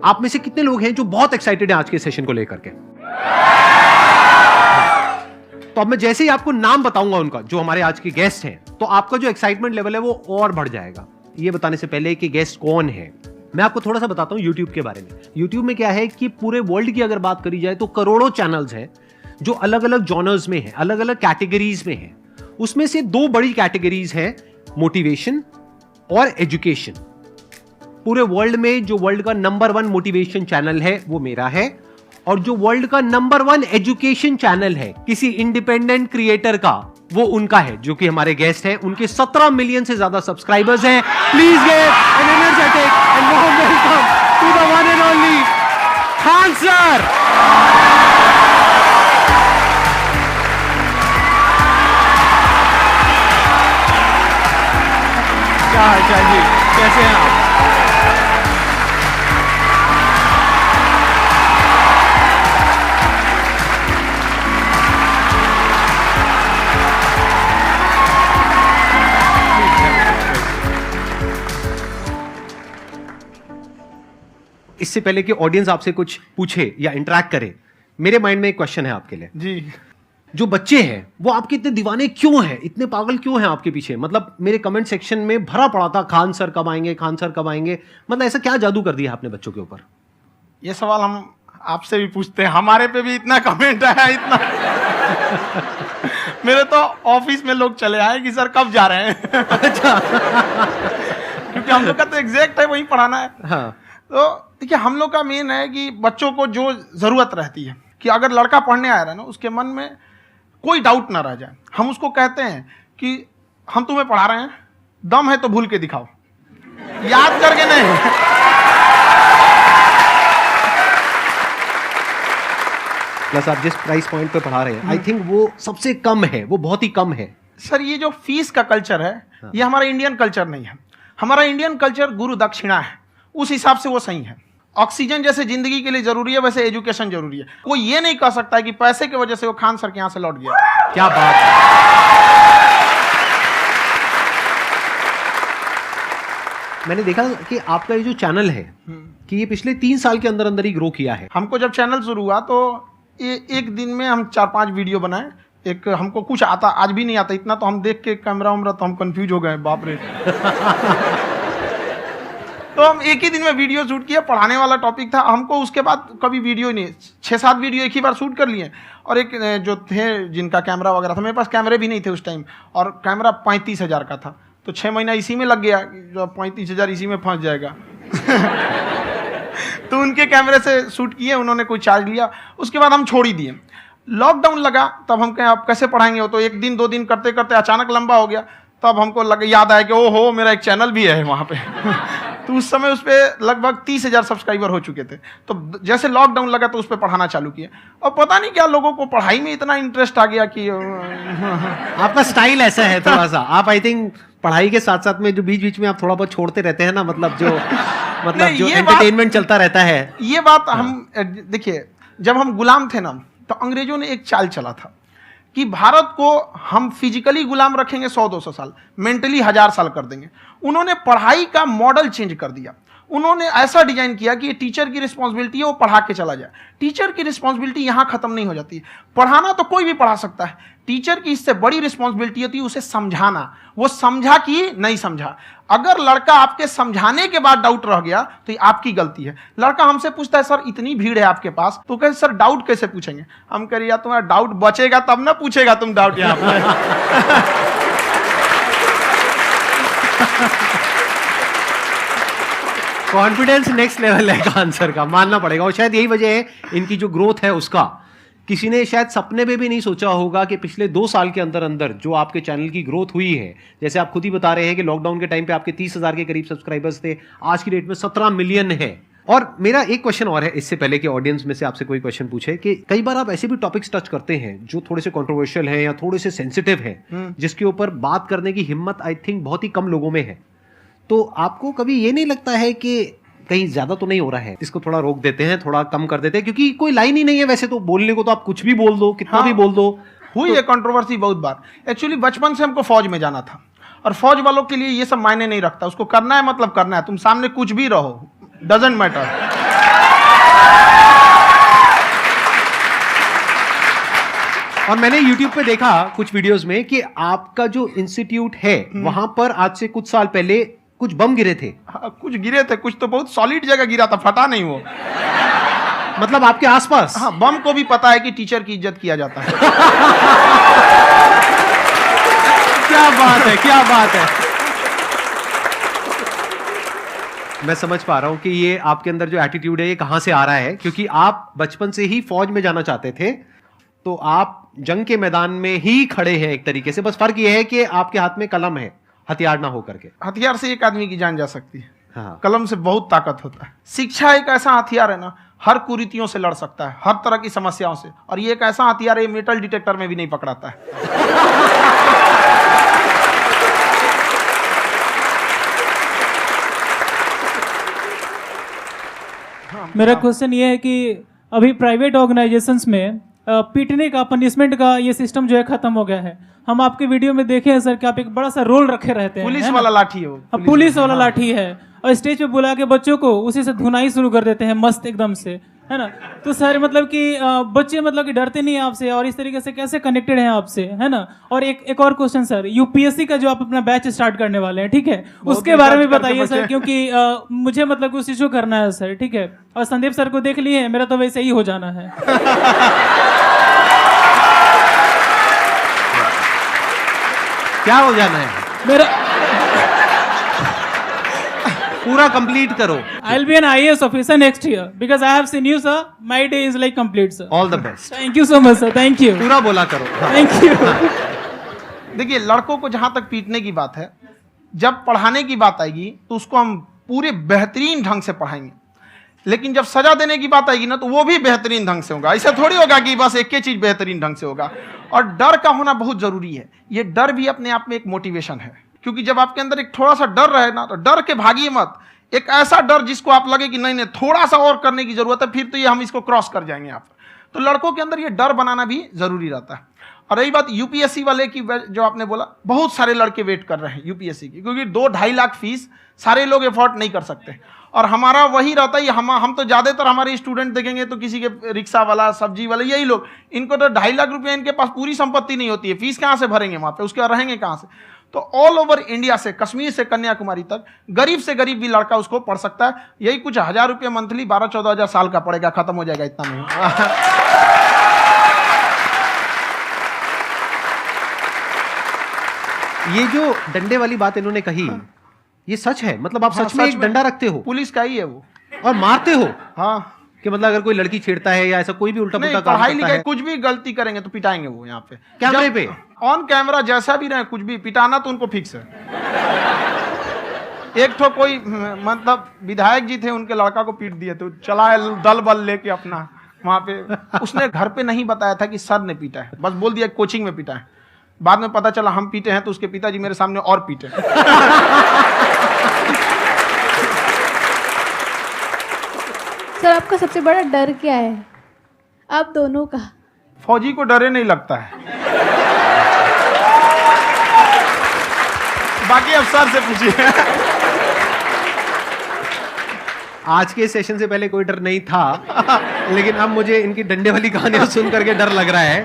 आप में से कितने लोग हैं जो बहुत एक्साइटेड हैं आज के सेशन को लेकर के? तो अब मैं जैसे ही आपको नाम बताऊंगा उनका, जो हमारे आज के गेस्ट हैं, तो आपका जो एक्साइटमेंट लेवल है वो और बढ़ जाएगा। ये बताने से पहले कि गेस्ट कौन है, मैं आपको थोड़ा सा बताता हूं YouTube के बारे में। YouTube में क्या है कि पूरे वर्ल्ड की अगर बात करी जाए तो करोड़ों चैनल्स हैं जो अलग अलग जॉनर्स में हैं, अलग अलग कैटेगरीज में हैं। उसमें से दो बड़ी कैटेगरीज हैं, मोटिवेशन और एजुकेशन। पूरे वर्ल्ड में जो वर्ल्ड का नंबर 1 मोटिवेशन चैनल है वो मेरा है, और जो वर्ल्ड का नंबर 1 एजुकेशन चैनल है किसी इंडिपेंडेंट क्रिएटर का, वो उनका है, जो कि हमारे गेस्ट हैं। उनके 17 मिलियन से ज्यादा सब्सक्राइबर्स हैं। Please give an energetic and warm welcome to the one and only Khan sir. क्या हाल चाल जी, कैसे हैं आप? इससे पहले कि ऑडियंस आपसे कुछ पूछे या इंटरेक्ट करे, मेरे माइंड में एक क्वेश्चन है आपके लिए जी। जो बच्चे हैं वो आपके इतने दीवाने क्यों हैं, इतने पागल क्यों हैं आपके पीछे? मतलब मेरे कमेंट सेक्शन में भरा पड़ा था, खान सर कब आएंगे, खान सर कब आएंगे। मतलब ऐसा क्या जादू कर दिया आपने बच्चों के ऊपर? ये सवाल हम आपसे भी पूछते हैं, हमारे पे भी इतना कमेंट आया, इतना मेरे तो ऑफिस में लोग चले आए कि सर कब जा रहे हैं। अच्छा। क्योंकि हम लोग का तो एग्जैक्ट है, वही पढ़ाना है। हाँ। तो देखिए, हम लोग का मेन है कि बच्चों को जो जरूरत रहती है कि अगर लड़का पढ़ने आ रहा है ना, उसके मन में कोई डाउट ना रह जाए। हम उसको कहते हैं कि हम तुम्हें पढ़ा रहे हैं, दम है तो भूल के दिखाओ, याद करके नहीं। प्लस आप जिस प्राइस पॉइंट पे पढ़ा रहे हैं, आई थिंक वो सबसे कम है, वो बहुत ही कम है। सर, ये जो फीस का कल्चर है, ये हमारा इंडियन कल्चर नहीं है। हमारा इंडियन कल्चर गुरु दक्षिणा है, उस हिसाब से वो सही है। ऑक्सीजन जैसे जिंदगी के लिए जरूरी है, वैसे एजुकेशन जरूरी है। कोई ये नहीं कह सकता है कि पैसे की वजह से वो खान सर के यहाँ से लौट गया। क्या बात है। मैंने देखा कि आपका ये जो चैनल है कि ये पिछले 3 साल के अंदर अंदर ही ग्रो किया है। हमको जब चैनल शुरू हुआ तो एक दिन में हम 4-5 वीडियो बनाए। एक हमको कुछ आता, आज भी नहीं आता इतना, तो हम देख के कैमरा उमरा तो हम कंफ्यूज हो गए, बाप रे। तो हम एक ही दिन में वीडियो शूट किया, पढ़ाने वाला टॉपिक था हमको। उसके बाद कभी वीडियो ही नहीं, 6-7 वीडियो एक ही बार शूट कर लिए। और एक जो थे जिनका कैमरा वगैरह था, मेरे पास कैमरे भी नहीं थे उस टाइम, और कैमरा 35,000 का था, तो 6 महीना इसी में लग गया। जो 35,000 इसी में फंस जाएगा। तो उनके कैमरे से शूट किए, उन्होंने कोई चार्ज लिया, उसके बाद हम छोड़ ही दिए। लॉकडाउन लगा, तब हम कहें आप कैसे पढ़ाएंगे, वो तो 1 दिन 2 दिन करते करते अचानक लंबा हो गया। तब हमको याद आया कि ओहो, मेरा एक चैनल भी है वहाँ पे। तो उस समय उस पर लगभग 30,000 सब्सक्राइबर हो चुके थे। तो जैसे लॉकडाउन लगा तो उस पर पढ़ाना चालू किया, और पता नहीं क्या लोगों को पढ़ाई में इतना इंटरेस्ट आ गया कि आपका स्टाइल ऐसा है थोड़ा सा। आप आई थिंक पढ़ाई के साथ साथ में जो बीच बीच में आप थोड़ा बहुत छोड़ते रहते हैं ना, मतलब जो एंटरटेनमेंट चलता रहता है। ये बात हम देखिए, जब हम गुलाम थे ना, तो अंग्रेजों ने एक चाल चला था कि भारत को हम फिजिकली गुलाम रखेंगे 100-200 साल, मेंटली 1000 साल कर देंगे। उन्होंने पढ़ाई का मॉडल चेंज कर दिया। उन्होंने ऐसा डिजाइन किया कि ये टीचर की रिस्पॉन्सिबिलिटी है, वो पढ़ा के चला जाए। टीचर की रिस्पॉन्सिबिलिटी यहाँ खत्म नहीं हो जाती। पढ़ाना तो कोई भी पढ़ा सकता है, टीचर की इससे बड़ी रिस्पॉन्सिबिलिटी होती है उसे समझाना। वो समझा कि नहीं समझा। अगर लड़का आपके समझाने के बाद डाउट रह गया तो ये आपकी गलती है। लड़का हमसे पूछता है, सर इतनी भीड़ है आपके पास, तो कहते सर डाउट कैसे पूछेंगे? हम कह रहे यार, तुम्हारा डाउट बचेगा तब ना पूछेगा तुम डाउट यहाँ पर। कॉन्फिडेंस नेक्स्ट लेवल है खान सर का, मानना पड़ेगा। और शायद यही वजह है इनकी जो ग्रोथ है उसका। किसी ने शायद सपने में भी नहीं सोचा होगा कि पिछले 2 साल के अंदर अंदर जो आपके चैनल की ग्रोथ हुई है, जैसे आप खुद ही बता रहे हैं कि लॉकडाउन के टाइम पे आपके 30,000 के करीब सब्सक्राइबर्स थे, आज की डेट में 17 मिलियन है। और मेरा एक क्वेश्चन और है, इससे पहले कि ऑडियंस में से आपसे कोई क्वेश्चन पूछे, कि कई बार आप ऐसे भी टॉपिक्स टच करते हैं जो थोड़े से कंट्रोवर्शियल हैं या थोड़े से सेंसिटिव हैं, जिसके ऊपर बात करने की हिम्मत आई थिंक बहुत ही कम लोगों में है। तो आपको कभी ये नहीं लगता है कि कहीं ज्यादा तो नहीं हो रहा है, इसको थोड़ा रोक देते हैं, थोड़ा कम कर देते हैं? क्योंकि कोई लाइन ही नहीं है वैसे तो बोलने को, तो आप कुछ भी बोल दो, कितना भी बोल दो। हुई है कंट्रोवर्सी बहुत बार। एक्चुअली बचपन से हमको फौज में जाना था, और फौज वालों के लिए ये सब मायने नहीं रखता। उसको करना है मतलब करना है, तुम सामने कुछ भी रहो, डजंट मैटर। और मैंने YouTube पे देखा कुछ वीडियोस में कि आपका जो इंस्टीट्यूट है वहां पर आज से कुछ साल पहले कुछ बम गिरे थे। हाँ, कुछ गिरे थे, कुछ तो बहुत सॉलिड जगह गिरा था, फटा नहीं वो। मतलब आपके आसपास। हाँ, बम को भी पता है कि टीचर की इज्जत किया जाता है। क्या बात है, क्या बात है। मैं समझ पा रहा हूं कि ये आपके अंदर जो एटीट्यूड है ये कहां से आ रहा है, क्योंकि आप बचपन से ही फौज में जाना चाहते थे, तो आप जंग के मैदान में ही खड़े हैं एक तरीके से। बस फर्क ये है कि आपके हाथ में कलम है, हथियार ना हो करके। हथियार से एक आदमी की जान जा सकती है, हाँ। कलम से बहुत ताकत होता है। शिक्षा एक ऐसा हथियार है ना, हर कुरीतियों से लड़ सकता है, हर तरह की समस्याओं से। और ये एक ऐसा हथियार है, मेटल डिटेक्टर में भी नहीं पकड़ाता है। मेरा क्वेश्चन ये है कि अभी प्राइवेट ऑर्गेनाइजेशंस में पीटने का, पनिशमेंट का ये सिस्टम जो है खत्म हो गया है। हम आपके वीडियो में देखे हैं सर कि आप एक बड़ा सा रोल रखे रहते हैं, पुलिस है ना? वाला लाठी है वो, पुलिस वाला लाठी है, और स्टेज पे बुला के बच्चों को उसी से धुनाई शुरू कर देते हैं मस्त एकदम से, है ना? तो सर मतलब कि बच्चे मतलब कि डरते नहीं हैं आपसे, और इस तरीके से कैसे कनेक्टेड हैं आपसे, है ना? और एक और क्वेश्चन सर, यूपीएससी का जो आप अपना बैच स्टार्ट करने वाले हैं, ठीक है, उसके बारे में बताइए सर, क्योंकि मुझे मतलब कुछ इशू करना है सर, ठीक है? और संदीप सर को देख लिए, मेरा तो वैसे ही हो जाना है। क्या हो जाना है? मेरा पूरा कंप्लीट करो। I'll be an IAS officer next year because I have seen you, sir. My day is like complete, sir. All the best. Thank you so much, sir. Thank you. पूरा बोला करो। Thank you. देखिए, लड़कों को जहां तक पीटने की बात है, जब पढ़ाने की बात आएगी तो उसको हम पूरे बेहतरीन ढंग से पढ़ाएंगे। लेकिन जब सजा देने की बात आएगी ना, तो वो भी बेहतरीन ढंग से होगा। ऐसा थोड़ी होगा कि बस एक ही चीज बेहतरीन ढंग से होगा। और डर का होना बहुत जरूरी है। ये डर भी अपने आप में एक मोटिवेशन है, क्योंकि जब आपके अंदर एक थोड़ा सा डर रहे ना, तो डर के भागिए मत। एक ऐसा डर जिसको आप लगे कि नहीं नहीं थोड़ा सा और करने की जरूरत है, फिर तो ये हम इसको क्रॉस कर जाएंगे यहाँ पर। तो लड़कों के अंदर ये डर बनाना भी जरूरी रहता है। और रही बात यूपीएससी वाले की, जो आपने बोला, बहुत सारे लड़के वेट कर रहे हैं यूपीएससी की, क्योंकि 2-2.5 लाख फीस सारे लोग एफोर्ड नहीं कर सकते। और हमारा वही रहता है, हम तो ज्यादातर हमारे स्टूडेंट देखेंगे तो किसी के रिक्शा वाला, सब्जी वाला, यही लोग, इनको तो 2.5 लाख रुपया, इनके पास पूरी संपत्ति नहीं होती है, फीस कहाँ से भरेंगे वहां पे, उसके बाद रहेंगे कहाँ से? तो ऑल ओवर इंडिया से, कश्मीर से कन्याकुमारी तक, गरीब से गरीब भी लड़का उसको पढ़ सकता है। यही कुछ 1000 रुपये मंथली, 12-14 हजार साल का पड़ेगा, खत्म हो जाएगा इतना में। ये जो डंडे वाली बात इन्होंने कही, ये सच है? मतलब आप हाँ, सच में एक डंडा रखते हो पुलिस का ही है वो, और मारते हो? हाँ। कि मतलब अगर कोई लड़की छेड़ता है या ऐसा कोई भी उल्टा नहीं, पुल्टा काम पढ़ाई करता लिखाई है, कुछ भी गलती करेंगे तो पिटाएंगे वो यहाँ पे, कैमरे पे, ऑन कैमरा, जैसा भी रहे, कुछ भी पिटाना तो उनको फिक्स है। एक तो कोई मतलब विधायक जी थे, उनके लड़का को पीट दिए, तो चला है दल बल लेके अपना वहां पे। उसने घर पे नहीं बताया था कि सर ने पीटा है, बस बोल दिया कोचिंग में पीटा है। बाद में पता चला हम पीटे हैं, तो उसके पिताजी मेरे सामने और पीटे। सर आपका सबसे बड़ा डर क्या है, आप दोनों का? फौजी को डरे नहीं लगता है, बाकी अब सर से पूछिए। आज के सेशन से पहले कोई डर नहीं था, लेकिन अब मुझे इनकी डंडे वाली कहानियां सुन करके डर लग रहा है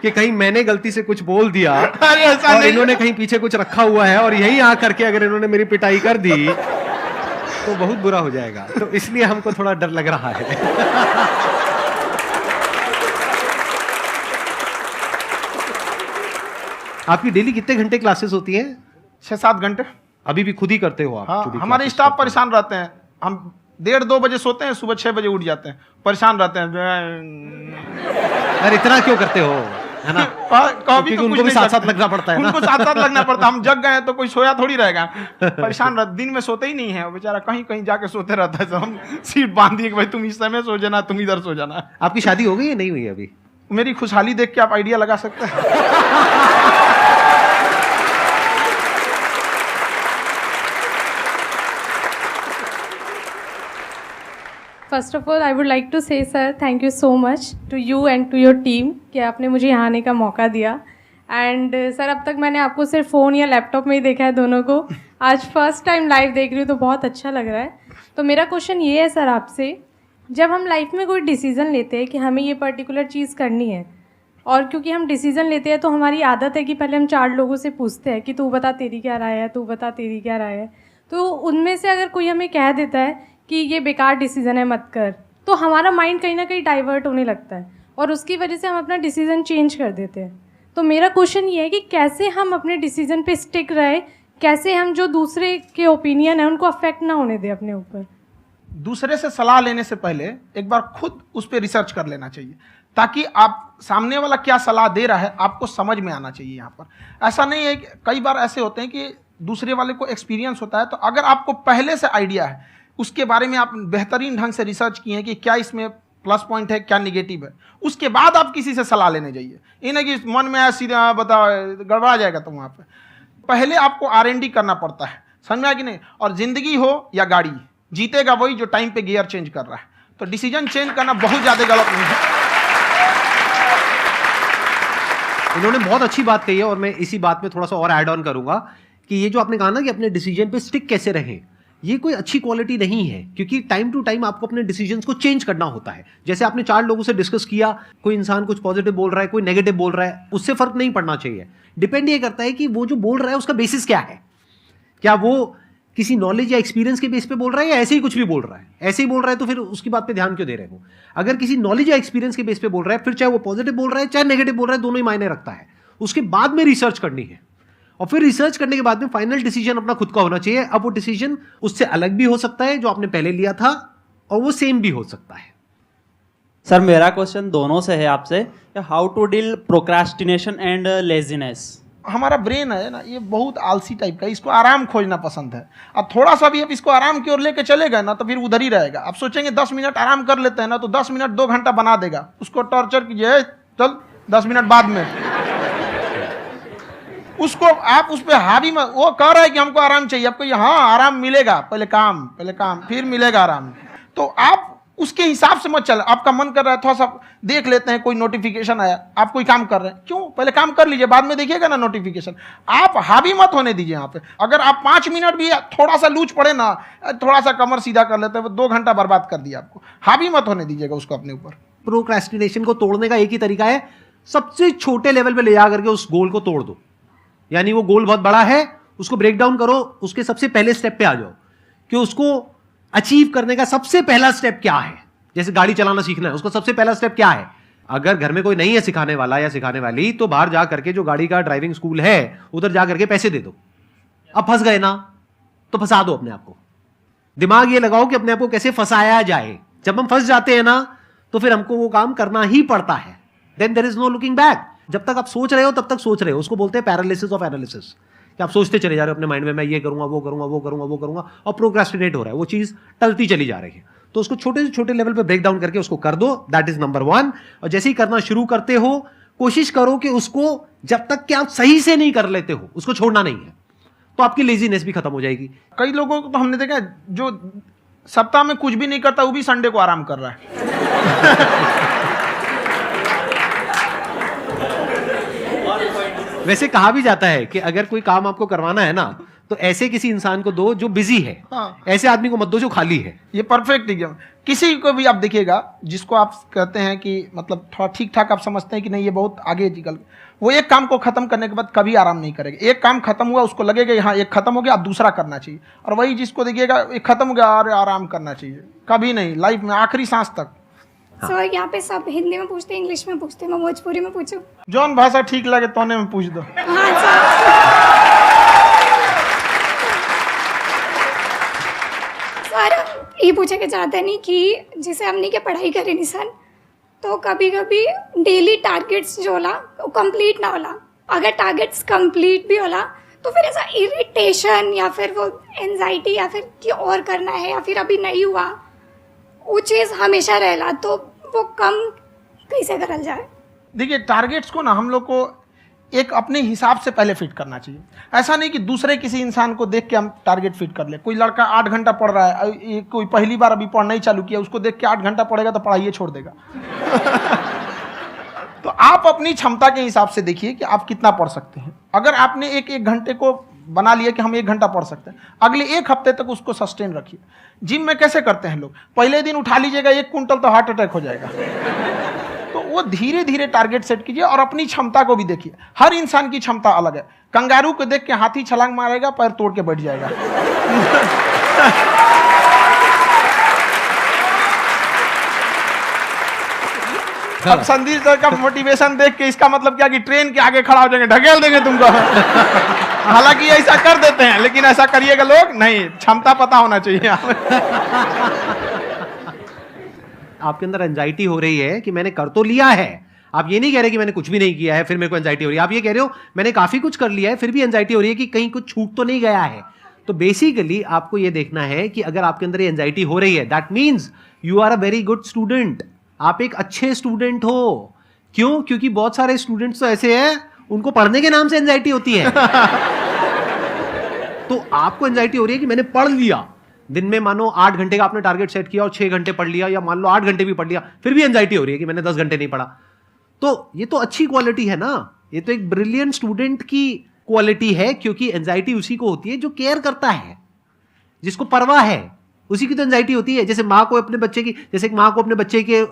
कि कहीं मैंने गलती से कुछ बोल दिया अरे ऐसा और नहीं। इन्होंने कहीं पीछे कुछ रखा हुआ है, और यही आ करके अगर इन्होंने मेरी पिटाई कर दी तो बहुत बुरा हो जाएगा। तो इसलिए हमको थोड़ा डर लग रहा है। आपकी डेली कितने घंटे क्लासेस होती हैं? 6-7 घंटे। अभी भी खुद ही करते हो आप? हाँ, जो भी हमारे classes स्टाफ करते हो। परेशान रहते हैं। हम 1:30-2 बजे सोते हैं, सुबह 6 बजे उठ जाते हैं, परेशान रहते हैं। यार इतना क्यों करते हो, है ना? कभी तो उनको भी साथ साथ लगना पड़ता है ना? उनको साथ साथ लगना पड़ता है। हम जग गए तो कोई सोया थोड़ी रहेगा, परेशान रह, दिन में सोते ही नहीं है वो बेचारा, कहीं कहीं जाके सोते रहता है। तो हम सीट बांध दिए कि भाई तुम इस समय सो जाना, तुम इधर सो जाना। आपकी शादी हो गई या नहीं हुई अभी? मेरी खुशहाली देख के आप आइडिया लगा सकते हैं। First of all I would like to say sir thank you so much to you and to your team कि आपने मुझे यहाँ आने का मौका दिया। एंड सर अब तक मैंने आपको सिर्फ फ़ोन या लैपटॉप में ही देखा है दोनों को, आज फर्स्ट टाइम लाइव देख रही हूँ तो बहुत अच्छा लग रहा है। तो मेरा क्वेश्चन ये है सर आपसे, जब हम लाइफ में कोई डिसीज़न लेते हैं कि हमें ये पर्टिकुलर चीज़ करनी है, और क्योंकि हम डिसीजन लेते हैं तो हमारी आदत है कि पहले हम 4 लोगों से पूछते हैं कि तू बता तेरी क्या राय है, तू बता तेरी क्या राय है। तो उनमें से अगर कोई हमें कह देता है कि ये बेकार डिसीजन है मत कर, तो हमारा माइंड कहीं ना कहीं डाइवर्ट होने लगता है और उसकी वजह से हम अपना डिसीजन चेंज कर देते हैं। तो मेरा क्वेश्चन ये है कि कैसे हम अपने डिसीजन पे स्टिक रहे, कैसे हम जो दूसरे के ओपिनियन है उनको अफेक्ट ना होने दें अपने ऊपर। दूसरे से सलाह लेने से पहले एक बार खुद उस पर रिसर्च कर लेना चाहिए, ताकि आप सामने वाला क्या सलाह दे रहा है आपको समझ में आना चाहिए। यहाँ पर ऐसा नहीं है कि कई बार ऐसे होते हैं कि दूसरे वाले को एक्सपीरियंस होता है, तो अगर आपको पहले से आइडिया है, उसके बारे में आप बेहतरीन ढंग से रिसर्च किए हैं कि क्या इसमें प्लस पॉइंट है क्या निगेटिव है, उसके बाद आप किसी से सलाह लेने जाइए। ये नहीं कि मन में आया सीधा बता गड़बड़ा जाएगा। तो वहाँ पे पहले आपको R&D करना पड़ता है, समझ में आया कि नहीं। और जिंदगी हो या गाड़ी, जीतेगा वही जो टाइम पे गियर चेंज कर रहा है। तो डिसीजन चेंज करना बहुत ज़्यादा गलत नहीं है। इन्होंने बहुत अच्छी बात कही है और मैं इसी बात में थोड़ा सा और ऐड ऑन करूंगा कि ये जो आपने कहा ना कि अपने डिसीजन पे स्टिक कैसे रहें, ये कोई अच्छी क्वालिटी नहीं है, क्योंकि टाइम टू टाइम आपको अपने डिसीजंस को चेंज करना होता है। जैसे आपने 4 लोगों से डिस्कस किया, कोई इंसान कुछ पॉजिटिव बोल रहा है, कोई नेगेटिव बोल रहा है, उससे फर्क नहीं पड़ना चाहिए। डिपेंड ये करता है कि वो जो बोल रहा है उसका बेसिस क्या है। क्या वो किसी नॉलेज या एक्सपीरियंस के बेस पे बोल रहा है या ऐसे ही कुछ भी बोल रहा है? ऐसे ही बोल रहा है तो फिर उसकी बात पे ध्यान क्यों दे रहे हो? अगर किसी नॉलेज या एक्सपीरियंस के बेस पे बोल रहा है, फिर चाहे वो पॉजिटिव बोल रहा है चाहे नेगेटिव बोल रहा है, दोनों ही मायने रखता है। उसके बाद में रिसर्च करनी है और फिर रिसर्च करने के बाद में फाइनल डिसीजन अपना खुद का होना चाहिए। अब वो डिसीजन उससे अलग भी हो सकता है जो आपने पहले लिया था, और वो सेम भी हो सकता है। सर मेरा क्वेश्चन दोनों से है आपसे, how to deal procrastination and laziness. हमारा ब्रेन है ना, ये बहुत आलसी टाइप का है, इसको आराम खोजना पसंद है। अब थोड़ा सा भी अब इसको आराम की ओर लेके चले गए ना तो फिर उधर ही रहेगा। आप सोचेंगे 10 मिनट आराम कर लेते हैं ना, तो 10 मिनट 2 घंटा बना देगा। उसको टॉर्चर कीजिए, चल 10 मिनट बाद में उसको आप उस पर हावी मत। वो कह रहा है कि हमको आराम चाहिए, आपको हाँ आराम मिलेगा, पहले काम फिर मिलेगा आराम। तो आप उसके हिसाब से मत चल। आपका मन कर रहा है थोड़ा सा देख लेते हैं, कोई नोटिफिकेशन आया, आप कोई काम कर रहे हैं, क्यों पहले काम कर लीजिए, बाद में देखिएगा ना नोटिफिकेशन। आप हावी मत होने दीजिए यहाँ पे। अगर आप 5 मिनट भी थोड़ा सा लूज पड़े ना, थोड़ा सा कमर सीधा कर लेते हैं, 2 घंटा बर्बाद कर दिया आपको। हावी मत होने दीजिएगा उसको अपने ऊपर। प्रोक्रेस्टिनेशन को तोड़ने का एक ही तरीका है, सबसे छोटे लेवल पे ले जा करके उस गोल को तोड़ दो। यानी वो गोल बहुत बड़ा है, उसको ब्रेक डाउन करो, उसके सबसे पहले स्टेप पे आ जाओ कि उसको अचीव करने का सबसे पहला स्टेप क्या है। जैसे गाड़ी चलाना सीखना है, उसका सबसे पहला स्टेप क्या है। अगर घर में कोई नहीं है सिखाने वाला या सिखाने वाली, तो बाहर जा करके जो गाड़ी का ड्राइविंग स्कूल है उधर जा करके पैसे दे दो। अब फंस गए ना तो फंसा दो अपने आप को। दिमाग ये लगाओ कि अपने आप को कैसे फंसाया जाए। जब हम फंस जाते हैं ना तो फिर हमको वो काम करना ही पड़ता है। Then there is no looking back. जब तक आप सोच रहे हो तब तक सोच रहे हो, उसको बोलते हैं पैरालिसिस ऑफ एनालिसिस, कि आप सोचते चले जा रहे हो अपने माइंड में, मैं ये करूंगा वो करूंगा वो करूंगा वो करूंगा, और प्रोक्रेस्टिनेट हो रहा है, वो चीज टलती चली जा रही है। तो उसको छोटे से छोटे लेवल पे ब्रेक डाउन करके उसको कर दो, दैट इज नंबर 1। और जैसे ही करना शुरू करते हो, कोशिश करो कि उसको जब तक कि आप सही से नहीं कर लेते हो उसको छोड़ना नहीं है, तो आपकी लेजीनेस भी खत्म हो जाएगी। कई लोगों को तो हमने देखा जो सप्ताह में कुछ भी नहीं करता, वो भी संडे को आराम कर रहा है। वैसे कहा भी जाता है कि अगर कोई काम आपको करवाना है ना, तो ऐसे किसी इंसान को दो जो बिजी है। हाँ। ऐसे आदमी को मत दो जो खाली है। ये परफेक्ट एग्जाम। किसी को भी आप देखिएगा जिसको आप कहते हैं कि मतलब थोड़ा ठीक ठाक आप समझते हैं कि नहीं ये बहुत आगे निकल, वो एक काम को खत्म करने के बाद कभी आराम नहीं करेगा। एक काम खत्म हुआ उसको लगेगा हाँ एक खत्म हो गया, अब दूसरा करना चाहिए। और वही जिसको देखिएगा एक खत्म हो गया और आराम करना चाहिए, कभी नहीं लाइफ में आखिरी सांस तक। सर यहाँ पे सब हिंदी में पूछते हैं, इंग्लिश में पूछते हैं, मैं भोजपुरी में पूछूं? जौन भाषा ठीक लगे तोने में पूछ दो। हाँ सर। सर ये पूछे के चाहते नहीं कि जैसे हमने के पढ़ाई करी नहीं सर, तो कभी कभी डेली टारगेट्स जो होला वो कंप्लीट ना होला। अगर टारगेट्स कंप्लीट भी होला तो फिर ऐसा इरिटेशन या फिर वो एंजाइटी या फिर कि और करना है या फिर अभी नहीं हुआ, वो चीज़ हमेशा रहेला। तो वो कम कैसे करल जाए? देखिए टारगेट्स को ना हम लोग को एक अपने हिसाब से पहले फिट करना चाहिए। ऐसा नहीं कि दूसरे किसी इंसान को देख के हम टारगेट फिट कर ले। कोई लड़का 8 घंटा पढ़ रहा है, कोई पहली बार अभी पढ़ना ही चालू किया, उसको देख के 8 घंटा पढ़ेगा तो पढ़ाई छोड़ देगा। तो आप अपनी क्षमता के हिसाब से देखिए कि आप कितना पढ़ सकते हैं। अगर आपने एक घंटे को बना लिया कि हम 1 घंटा पढ़ सकते हैं, अगले 1 हफ्ते तक उसको सस्टेन रखिए। जिम में कैसे करते हैं लोग, पहले दिन उठा लीजिएगा 1 कुंटल तो हार्ट अटैक हो जाएगा। तो वो धीरे धीरे टारगेट सेट कीजिए और अपनी क्षमता को भी देखिए। हर इंसान की क्षमता अलग है। कंगारू को देख के हाथी छलांग मारेगा, पैर तोड़ के बैठ जाएगा। अब संदीप सर का मोटिवेशन देख के इसका मतलब क्या कि ट्रेन के आगे खड़ा हो जाएंगे, ढकेल देंगे तुमको। हालांकि ऐसा कर देते हैं, लेकिन ऐसा करिएगा लोग नहीं, क्षमता पता होना चाहिए। आपके अंदर एंजाइटी हो रही है कि मैंने कर तो लिया है। आप ये नहीं कह रहे कि मैंने कुछ भी नहीं किया है फिर मेरे को एंजाइटी हो रही है। आप ये कह रहे हो मैंने काफी कुछ कर लिया है फिर भी एंजाइटी हो रही है कि कहीं कुछ छूट तो नहीं गया है। तो बेसिकली आपको ये देखना है कि अगर आपके अंदर ये एंजाइटी हो रही है, that means you are a very good student. आप एक अच्छे स्टूडेंट हो। क्यों? क्योंकि बहुत सारे स्टूडेंट्स तो ऐसे हैं उनको पढ़ने के नाम से एंजाइटी होती है। तो आपको एंजाइटी हो रही है कि मैंने पढ़ लिया। दिन में मानो 8 घंटे का आपने टारगेट सेट किया और 6 घंटे पढ़ लिया, या मान लो 8 घंटे भी पढ़ लिया, फिर भी एंजाइटी हो रही है कि मैंने 10 घंटे नहीं पढ़ा। तो ये तो अच्छी क्वालिटी है ना, ये तो एक ब्रिलियंट स्टूडेंट की क्वालिटी है। क्योंकि एंजाइटी उसी को होती है जो केयर करता है, जिसको परवाह है, उसी की तो एंजाइटी होती है। जैसे माँ को अपने बच्चे की, जैसे एक माँ को अपने बच्चे के,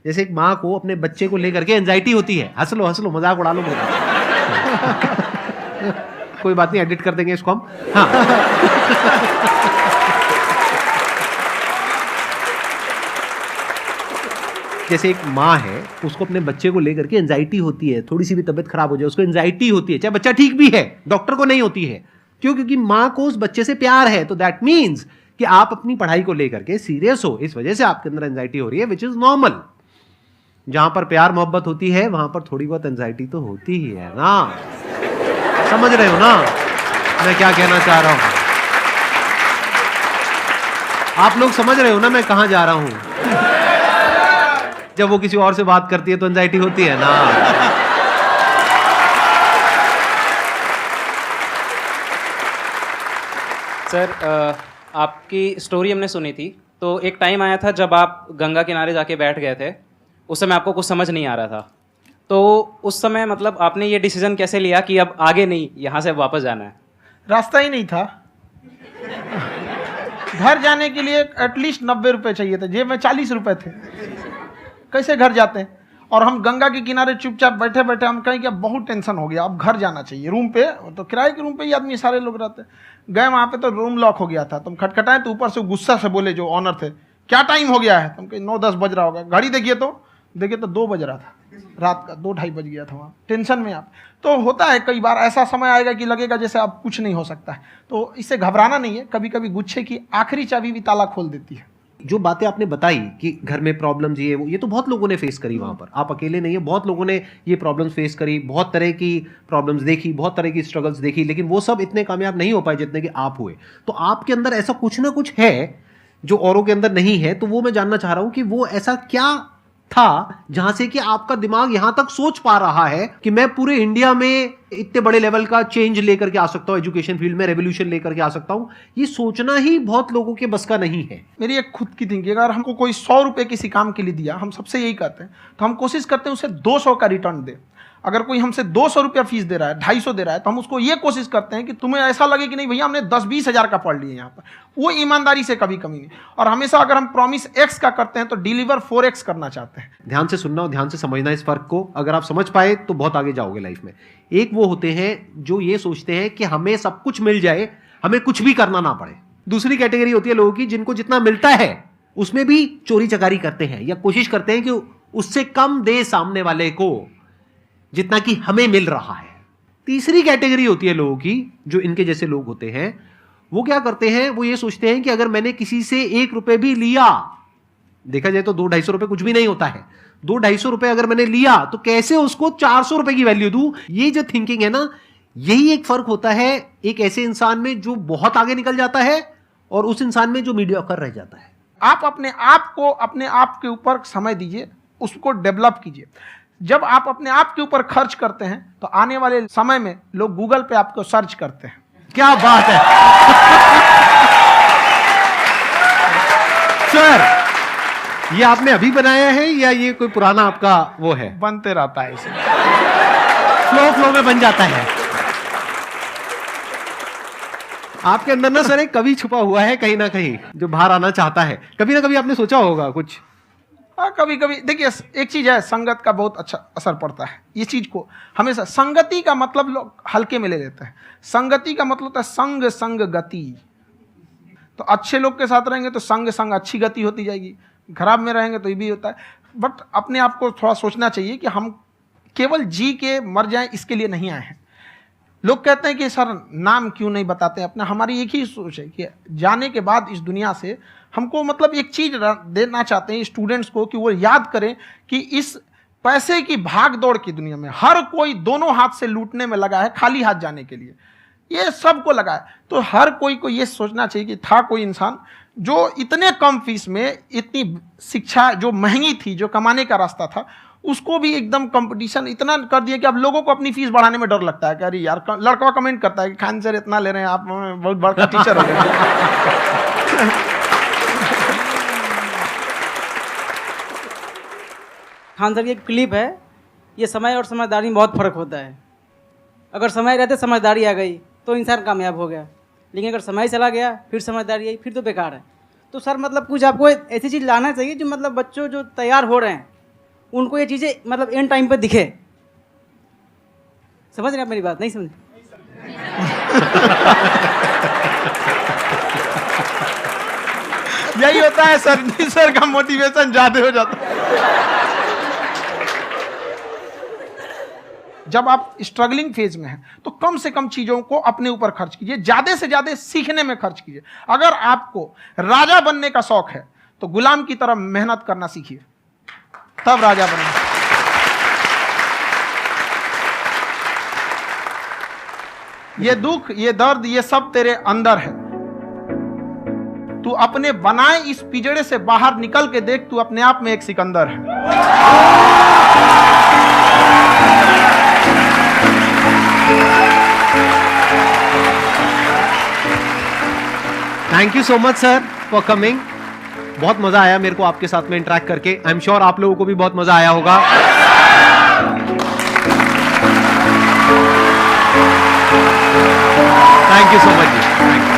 जैसे एक माँ को अपने बच्चे को लेकर के एंजाइटी होती है। हंस लो मजाक उड़ा लो मेरा। कोई बात नहीं, एडिट कर देंगे इसको हम। हाँ। जैसे एक माँ है, उसको अपने बच्चे को लेकर के एंजाइटी होती है, थोड़ी सी भी तबीयत खराब हो जाए उसको एंजाइटी होती है, चाहे बच्चा ठीक भी है, डॉक्टर को नहीं होती है। क्यों? क्योंकि माँ को उस बच्चे से प्यार है। तो दैट मीन्स कि आप अपनी पढ़ाई को लेकर के सीरियस हो, इस वजह से आपके अंदर एंजाइटी हो रही है, विच इज नॉर्मल। जहां पर प्यार मोहब्बत होती है वहां पर थोड़ी बहुत एंजाइटी तो होती ही है ना। समझ रहे हो ना मैं क्या कहना चाह रहा हूं? आप लोग समझ रहे हो ना मैं कहां जा रहा हूं? जब वो किसी और से बात करती है तो एंजाइटी होती है ना। सर, आपकी स्टोरी हमने सुनी थी, तो एक टाइम आया था जब आप गंगा किनारे जाके बैठ गए थे। उस समय आपको कुछ समझ नहीं आ रहा था, तो उस समय मतलब आपने ये डिसीजन कैसे लिया कि अब आगे नहीं, यहाँ से वापस जाना है? रास्ता ही नहीं था। घर जाने के लिए एटलीस्ट 90 रुपए चाहिए थे, जेब में 40 रुपए थे। कैसे घर जाते हैं? और हम गंगा के किनारे चुपचाप बैठे बैठे हम कहें कि अब बहुत टेंशन हो गया, अब घर जाना चाहिए। रूम पे, तो किराए के रूम पे ही आदमी सारे लोग रहते। गए वहाँ पे तो रूम लॉक हो गया था। तुम खटखटाए तो ऊपर से गुस्सा से बोले जो ऑनर थे, क्या टाइम हो गया है? तुम कहे 9-10 बज रहा होगा। घड़ी देखिए तो 2 बज रहा था रात का, 2-2:30 बज गया था। वहाँ टेंशन में आप, तो होता है कई बार ऐसा समय आएगा कि लगेगा जैसे अब कुछ नहीं हो सकता है। तो इससे घबराना नहीं है। कभी कभी गुच्छे की आखिरी चाबी भी ताला खोल देती है। जो बातें आपने बताई कि घर में प्रॉब्लम्स ये तो बहुत लोगों ने फेस करी। वहां पर आप अकेले नहीं है, बहुत लोगों ने ये प्रॉब्लम्स फेस करी, बहुत तरह की प्रॉब्लम्स देखी, बहुत तरह की स्ट्रगल्स देखी, लेकिन वो सब इतने कामयाब नहीं हो पाए जितने कि आप हुए। तो आपके अंदर ऐसा कुछ ना कुछ है जो औरों के अंदर नहीं है। तो वो मैं जानना चाह रहा हूं कि वो ऐसा क्या था जहां से कि आपका दिमाग यहां तक सोच पा रहा है कि मैं पूरे इंडिया में इतने बड़े लेवल का चेंज लेकर के आ सकता हूं, एजुकेशन फील्ड में रेवोल्यूशन लेकर के आ सकता हूं। ये सोचना ही बहुत लोगों के बस का नहीं है। मेरी एक खुद की थिंकिंग, अगर हमको कोई 100 रुपए किसी काम के लिए दिया, हम सबसे यही कहते हैं, तो हम कोशिश करते हैं उसे 200 का रिटर्न दे। अगर कोई हमसे 200 रुपया फीस दे रहा है, 250 दे रहा है, तो हम उसको ये कोशिश करते हैं कि तुम्हें ऐसा लगे कि नहीं भैया हमने 10-20 हज़ार का पढ़ लिया यहाँ पर। वो ईमानदारी से कभी कमी नहीं। और हमेशा अगर हम प्रॉमिस एक्स का करते हैं तो डिलीवर 4x करना चाहते हैं। ध्यान से सुनना और ध्यान से समझना इस फर्क को। अगर आप समझ पाए तो बहुत आगे जाओगे लाइफ में। एक वो होते हैं जो ये सोचते हैं कि हमें सब कुछ मिल जाए, हमें कुछ भी करना ना पड़े। दूसरी कैटेगरी होती है लोगों की जिनको जितना मिलता है उसमें भी चोरी चकारी करते हैं या कोशिश करते हैं कि उससे कम दे सामने वाले को जितना कि हमें मिल रहा है। तीसरी कैटेगरी होती है लोगों की, जो इनके जैसे लोग होते हैं। वो क्या करते हैं? वो ये सोचते हैं कि अगर मैंने किसी से 1 रुपए भी लिया, देखा जाए तो 200-250 रुपए कुछ भी नहीं होता है, 200-250 रुपए अगर मैंने लिया तो कैसे उसको 400 रुपए की वैल्यू दूं। ये जो थिंकिंग है ना, यही एक फर्क होता है एक ऐसे इंसान में जो बहुत आगे निकल जाता है और उस इंसान में जो मीडियोकर रह जाता है। आप अपने आप को अपने आप के ऊपर समय दीजिए, उसको डेवलप कीजिए। जब आप अपने आप के ऊपर खर्च करते हैं तो आने वाले समय में लोग गूगल पे आपको सर्च करते हैं। क्या बात है सर, ये आपने अभी बनाया है या ये कोई पुराना आपका वो है? बनते रहता है इसे, फ्लो में बन जाता है। आपके अंदर ना सर एक कवि छुपा हुआ है कहीं ना कहीं जो बाहर आना चाहता है। कभी ना कभी आपने सोचा होगा कुछ कभी कभी देखिए, एक चीज है, संगत का बहुत अच्छा असर पड़ता है। ये चीज को हमेशा, संगति का मतलब लोग हल्के में ले लेते हैं। संगति का मतलब होता है संग संग गति। तो अच्छे लोग के साथ रहेंगे तो संग संग अच्छी गति होती जाएगी, खराब में रहेंगे तो ये भी होता है। बट अपने आप को थोड़ा सोचना चाहिए कि हम केवल जी के मर जाएं इसके लिए नहीं आए हैं। लोग कहते हैं कि सर नाम क्यों नहीं बताते अपना। हमारी एक ही सोच है कि जाने के बाद इस दुनिया से हमको मतलब एक चीज देना चाहते हैं स्टूडेंट्स को, कि वो याद करें कि इस पैसे की भाग दौड़ की दुनिया में हर कोई दोनों हाथ से लूटने में लगा है, खाली हाथ जाने के लिए ये सबको लगा है। तो हर कोई को ये सोचना चाहिए कि था कोई इंसान जो इतने कम फीस में इतनी शिक्षा जो महंगी थी, जो कमाने का रास्ता था, उसको भी एकदम कंपटीशन इतना कर दिया कि अब लोगों को अपनी फीस बढ़ाने में डर लगता है कि अरे यार, लड़का कमेंट करता है कि खान सर इतना ले रहे हैं, आप बहुत बड़ा टीचर हो गए। खान सर की एक क्लिप है, ये समय और समझदारी में बहुत फ़र्क होता है। अगर समय रहते समझदारी आ गई तो इंसान कामयाब हो गया, लेकिन अगर समय चला गया फिर समझदारी आई फिर तो बेकार है। तो सर मतलब कुछ आपको ऐसी चीज़ लाना चाहिए जो मतलब बच्चों जो तैयार हो रहे हैं उनको ये चीज़ें मतलब एंड टाइम पे दिखे। समझ रहे हैं आप मेरी बात? नहीं समझ? यही होता है सर, सर का मोटिवेशन ज्यादा हो जाता है। जब आप स्ट्रगलिंग फेज में हैं तो कम से कम चीजों को अपने ऊपर खर्च कीजिए, ज्यादा से ज्यादा सीखने में खर्च कीजिए। अगर आपको राजा बनने का शौक है तो गुलाम की तरह मेहनत करना सीखिए, तब राजा बनेंगे। ये दुख, ये दर्द, ये सब तेरे अंदर है। तू अपने बनाए इस पिंजड़े से बाहर निकल के देख, तू अपने आप में एक सिकंदर है। Thank you so much sir for coming. बहुत मजा आया मेरे को आपके साथ में इंटरेक्ट करके। आई एम श्योर आप लोगों को भी बहुत मजा आया होगा। Thank you so much ji.